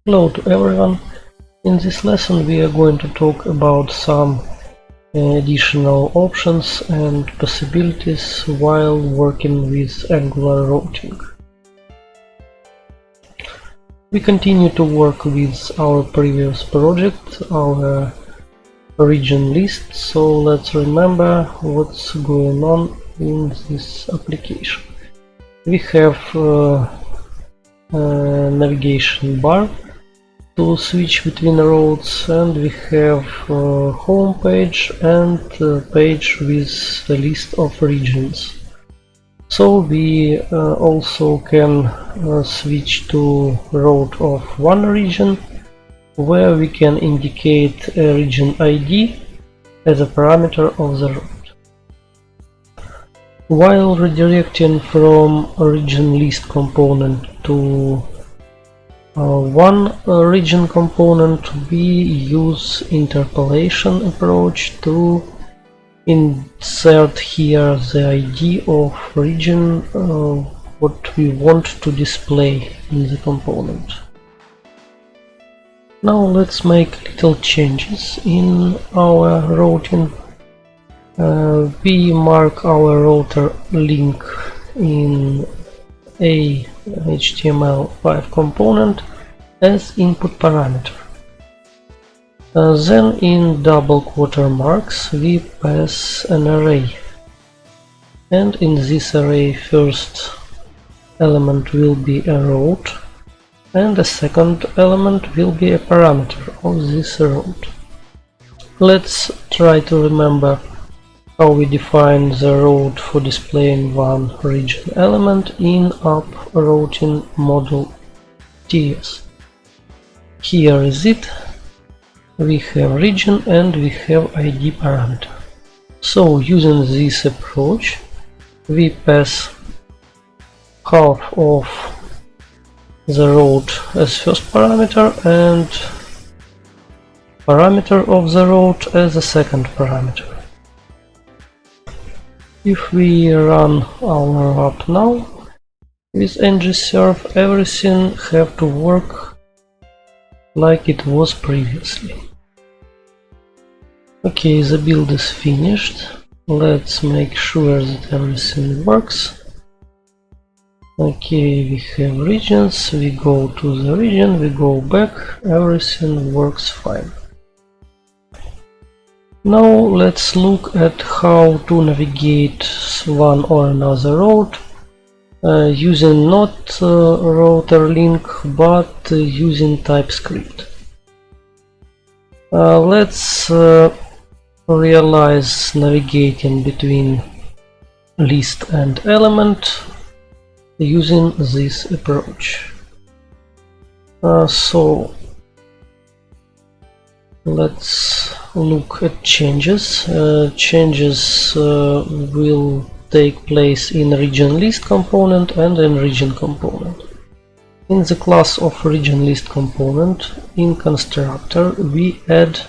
Hello to everyone. In this lesson we are going to talk about some additional options and possibilities while working with Angular routing. We continue to work with our previous project, our region list, so let's remember what's going on in this application. We have a navigation bar to switch between roads, and we have a home page and a page with a list of regions. So we also can switch to road of one region, where we can indicate a region ID as a parameter of the road. While redirecting from a region list component to one region component, we use interpolation approach to insert here the ID of region what we want to display in the component. Now let's make little changes in our routing. We mark our router link in a HTML5 component as input parameter. Then in double quote marks we pass an array, and in this array first element will be a road and the second element will be a parameter of this road. Let's try to remember how we define the road for displaying one region element in app routing module TS. Here is it. We have region and we have ID parameter. So using this approach, we pass half of the road as first parameter and parameter of the road as a second parameter. If we run our app now with ngServe, everything have to work like it was previously. Okay, the build is finished. Let's make sure that everything works. Okay, we have regions, we go to the region, we go back, everything works fine. Now let's look at how to navigate one or another road using not router link but using TypeScript. Let's realize navigating between list and element using this approach. So let's look at changes. Changes will take place in region list component and in region component. In the class of region list component, in constructor we add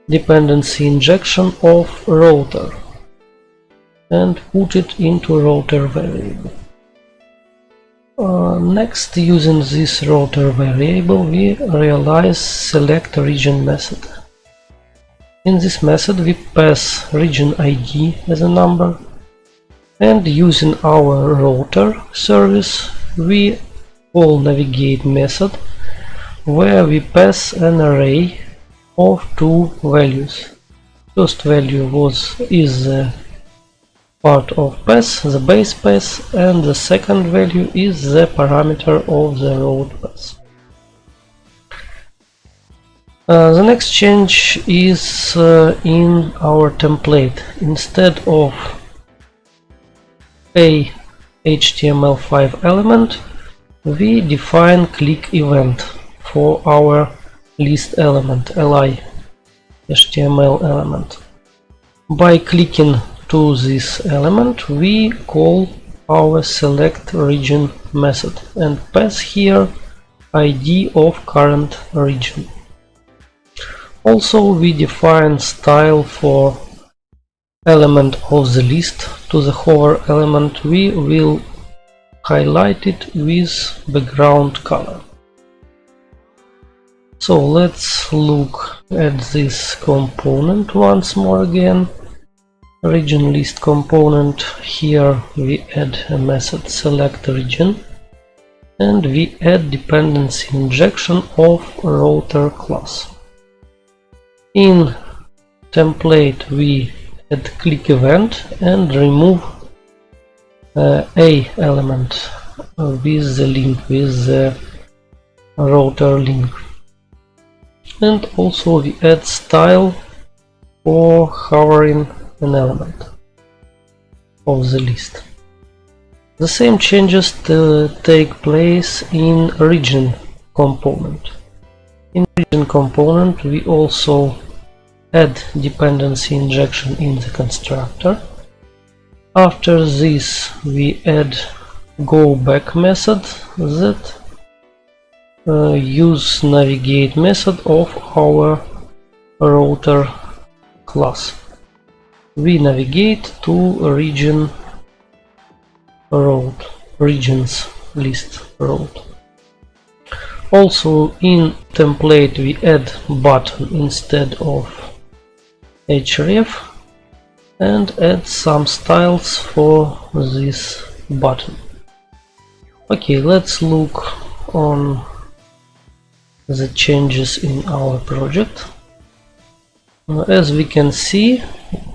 dependency injection of router and put it into router variable. Next, using this router variable, we realize select region method. In this method we pass region ID as a number, and using our router service we call navigate method, where we pass an array of two values. First value is the part of path, the base path, and the second value is the parameter of the road path. The next change is in our template. Instead of a HTML5 element, we define click event for our list element, li HTML element. By clicking to this element, we call our select region method and pass here ID of current region. Also, we define style for element of the list. To the hover element we will highlight it with background color. So let's look at this component once more again. Region list component. Here we add a method select region, and we add dependency injection of router class. In template we add click event and remove a element with the link, with the router link. And also we add style for hovering an element of the list. The same changes take place in region component. In region component we also add dependency injection in the constructor. After this we add go back method that use navigate method of our router class. We navigate to region route, regions list route. Also in template we add button instead of href and add some styles for this button. Okay, let's look on the changes in our project. As we can see,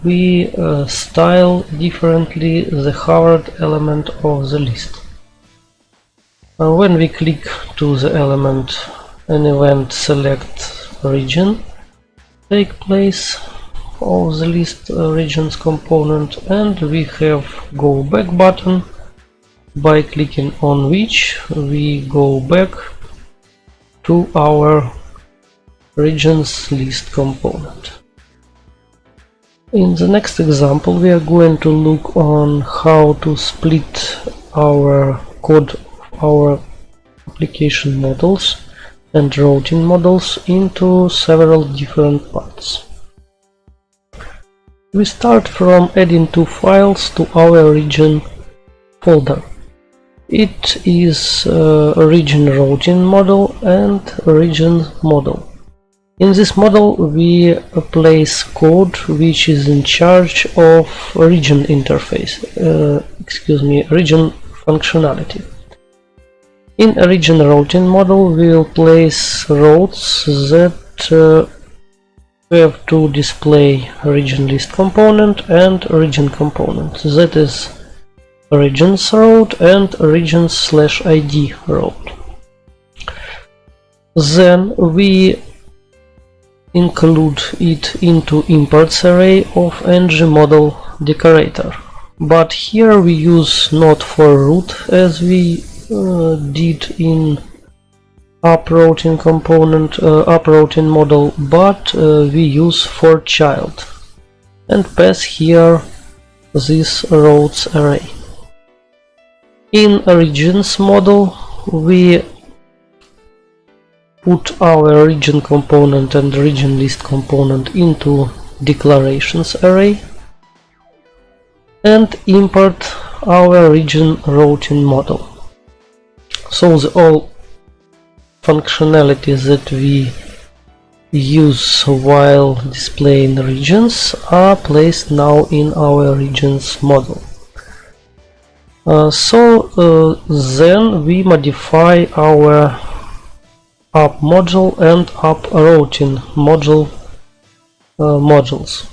we style differently the hovered element of the list. When we click to the element, an event select region take place of the list regions component, and we have go back button, by clicking on which we go back to our regions list component. In the next example we are going to look on how to split our code, our application models and routing models into several different parts. We start from adding two files to our region folder. It is a region routing model and a region model. In this model we place code which is in charge of region interface, region functionality. In a region routing model we will place routes that have to display region list component and region component, that is regions route and regions/id route. Then we include it into imports array of ng model decorator, but here we use not for root as we did in up routing component, up routing model, but we use for child and pass here this routes array. In a regions model we put our region component and region list component into declarations array and import our region routing model. So all functionalities that we use while displaying regions are placed now in our regions model. Then we modify our up module and up routing module modules.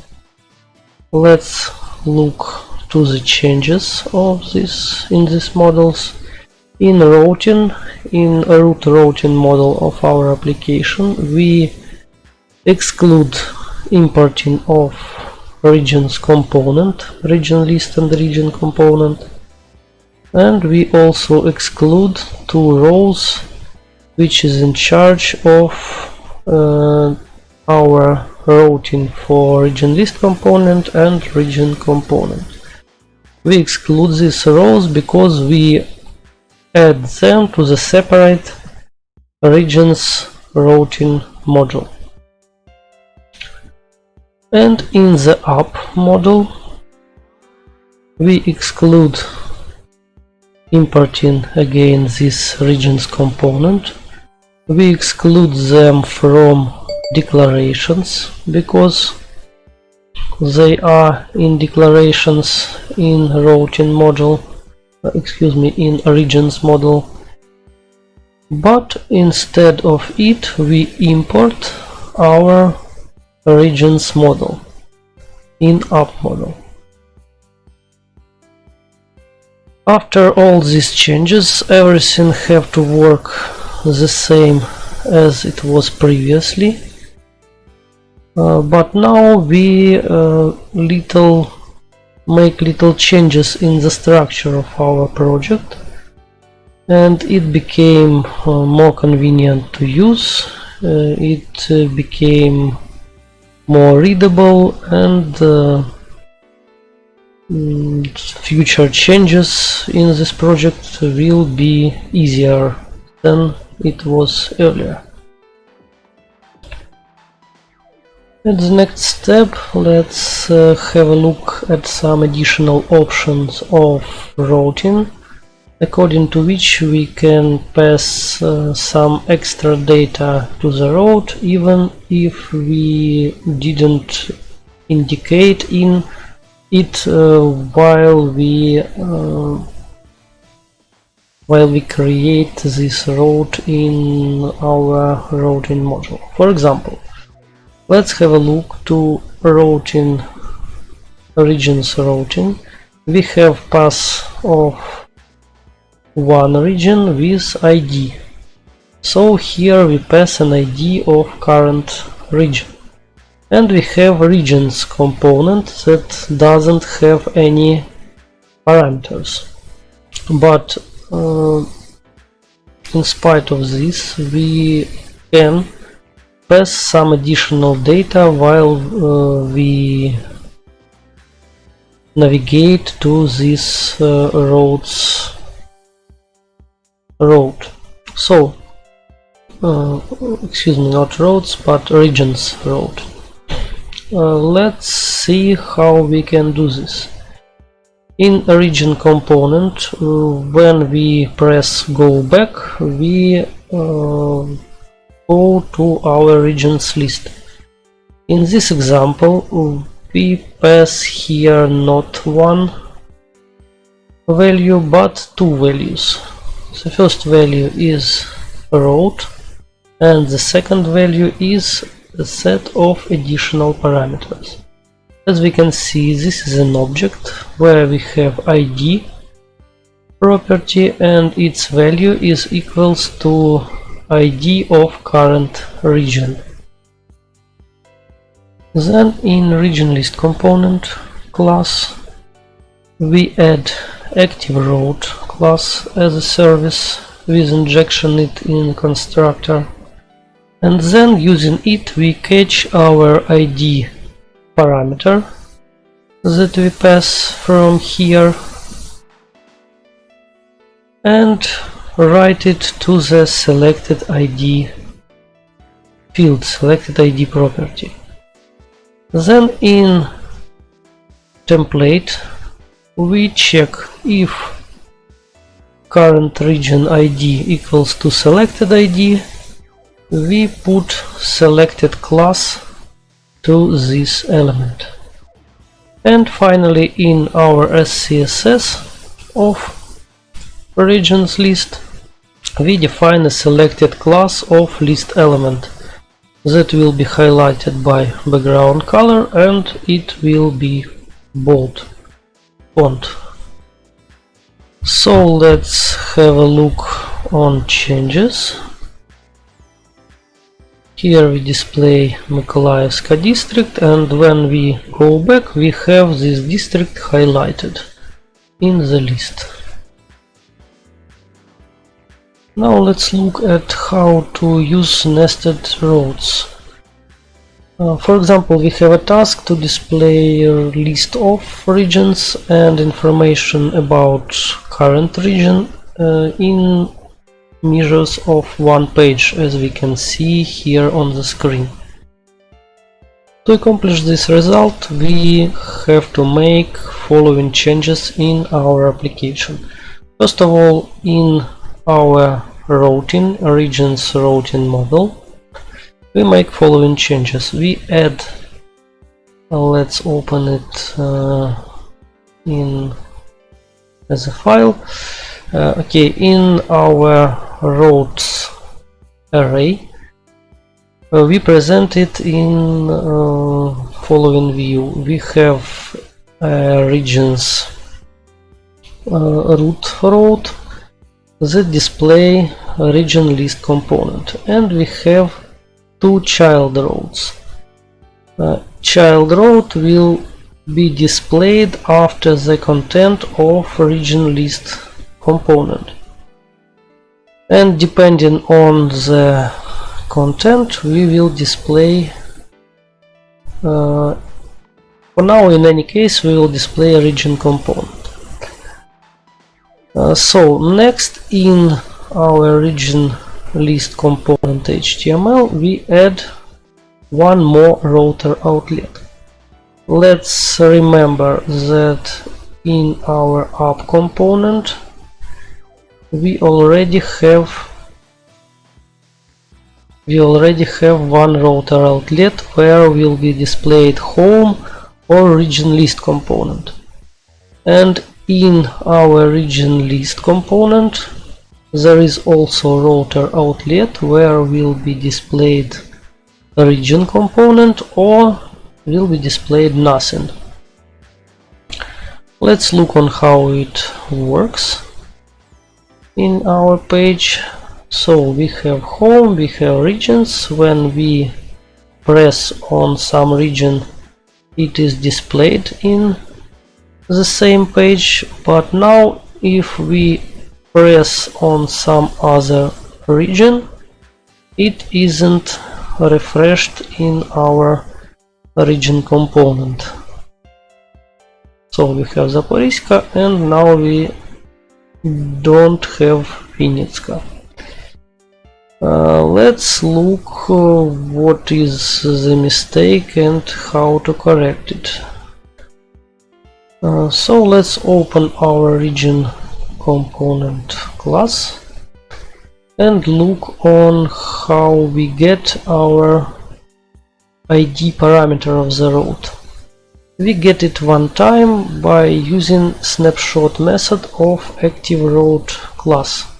Let's look to the changes of this in these models. In routing, in a root routing model of our application, we exclude importing of regions component, region list and region component, and we also exclude two rows which is in charge of our routing for region list component and region component. We exclude these rows because we add them to the separate regions routing module. And in the up module we exclude importing again this regions component We exclude them from declarations because they are in declarations in routing module, in regions module. But instead of it, we import our regions model in app model. After all these changes, everything have to work the same as it was previously, but now we make little changes in the structure of our project, and it became more convenient to use. It became more readable, and future changes in this project will be easier than it was earlier. At the next step, let's have a look at some additional options of routing, according to which we can pass some extra data to the route even if we didn't indicate in it while we create this route in our routing module. For example, let's have a look to routing, regions routing. We have pass of one region with ID. So here we pass an ID of current region. And we have regions component that doesn't have any parameters. But in spite of this, we can pass some additional data while we navigate to this route. So, not roads, but regions route. Let's see how we can do this. In a region component, when we press go back, we go to our regions list. In this example, we pass here not one value but two values. The first value is route, and the second value is a set of additional parameters. As we can see, this is an object where we have ID property, and its value is equals to ID of current region. Then in region list component class, we add active route class as a service with injection it in constructor, and then using it we catch our ID parameter that we pass from here and write it to the selected ID field, selected ID property. Then in template we check if current region ID equals to selected ID, we put selected class to this element. And finally, in our SCSS of regions list, we define a selected class of list element that will be highlighted by background color, and it will be bold font. So let's have a look on changes. Here we display Mykolaievsk district, and when we go back we have this district highlighted in the list. Now let's look at how to use nested routes. For example, we have a task to display a list of regions and information about current region in measures of one page, as we can see here on the screen. To accomplish this result, we have to make following changes in our application. First of all, in our routing, regions routing model, we make following changes. We add, let's open it in as a file. Okay, in our routes array, we present it in following view. We have regions root road that display region list component, and we have two child roads. Child road will be displayed after the content of region list component, and depending on the content we will display, for now in any case we will display a region component. So next, in our region list component HTML, we add one more router outlet. Let's remember that in our app component we already have one router outlet where will be displayed home or region list component, and in our region list component there is also router outlet where will be displayed a region component or will be displayed nothing. Let's look on how it works in our page. So we have home, we have regions. When we press on some region it is displayed in the same page, but now if we press on some other region it isn't refreshed in our region component. So we have Zaporizhzhia and now we don't have Vinnytsia. Let's look what is the mistake and how to correct it. So let's open our region component class and look on how we get our ID parameter of the road. We get it one time by using snapshot method of ActiveRoad class.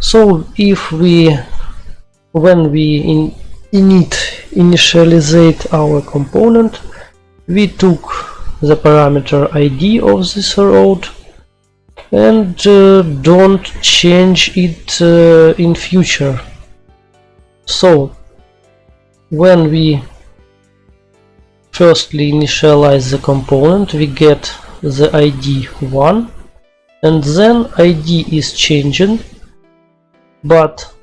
So if when we initialize our component, we took the parameter ID of this road and don't change it in future. So when we firstly initialize the component, we get the ID 1 and then ID is changing, but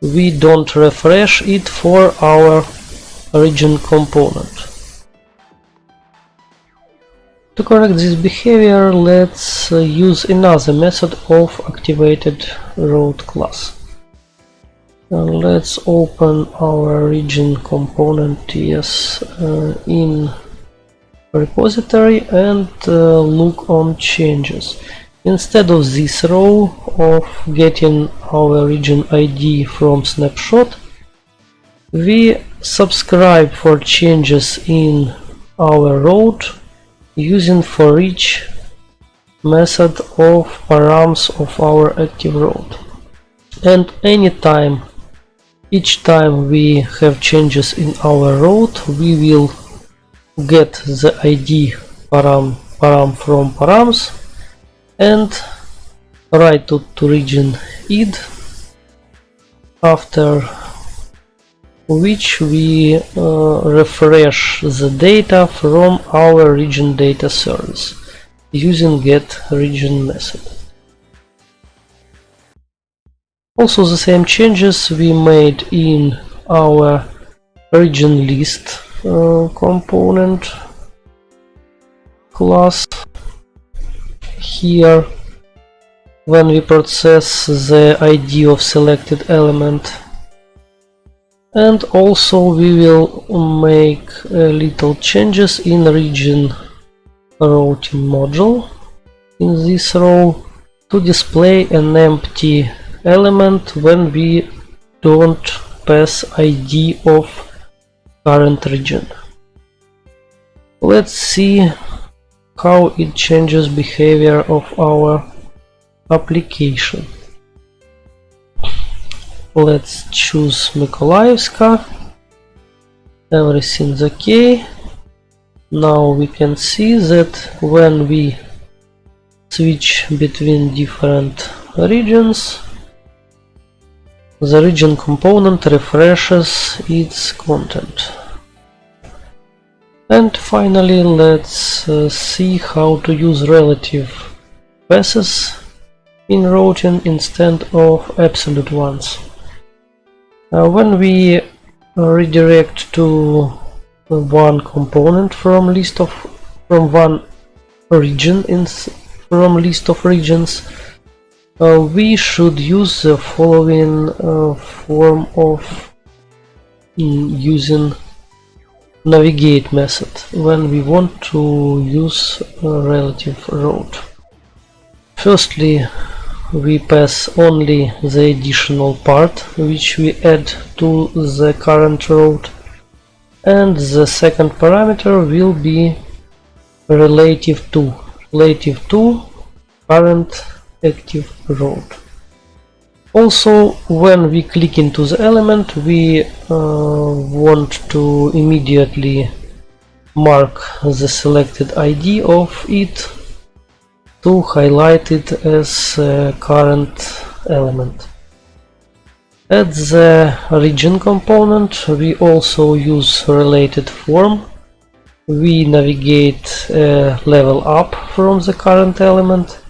we don't refresh it for our region component. To correct this behavior, let's use another method of activated road class. Let's open our region component TS in repository and look on changes. Instead of this row of getting our region ID from snapshot, we subscribe for changes in our road using for each method of params of our ActiveRoad. And each time we have changes in our road, we will get the ID param from params and write to region id, after which we refresh the data from our region data service using getRegin method. Also the same changes we made in our region list component class. Here, when we process the ID of selected element, and also we will make little changes in region routing module in this row to display an empty element when we don't pass ID of current region. Let's see how it changes behavior of our application. Let's choose Mykolaiivka. Everything's okay. Now we can see that when we switch between different regions, the region component refreshes its content. And finally, let's see how to use relative passes in routing instead of absolute ones. When we redirect to one component from one region from list of regions, we should use the following form of using navigate method when we want to use a relative route. Firstly, we pass only the additional part which we add to the current route, and the second parameter will be relative to current active route. Also, when we click into the element, we want to immediately mark the selected ID of it to highlight it as a current element. At the region component, we also use related form. We navigate level up from the current element,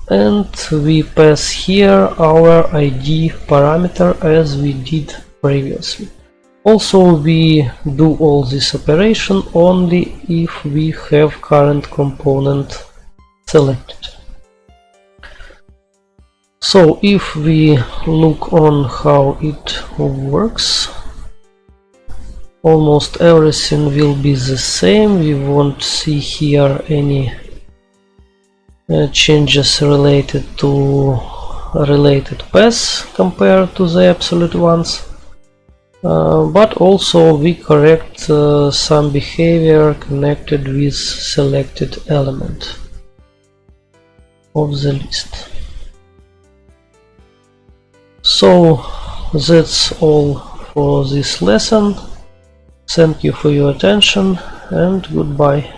and we pass here our ID parameter as we did previously. Also, we do all this operation only if we have current component selected. So if we look on how it works, almost everything will be the same. We won't see here any changes related to related paths compared to the absolute ones, but also we correct some behavior connected with selected element of the list. So that's all for this lesson. Thank you for your attention and goodbye.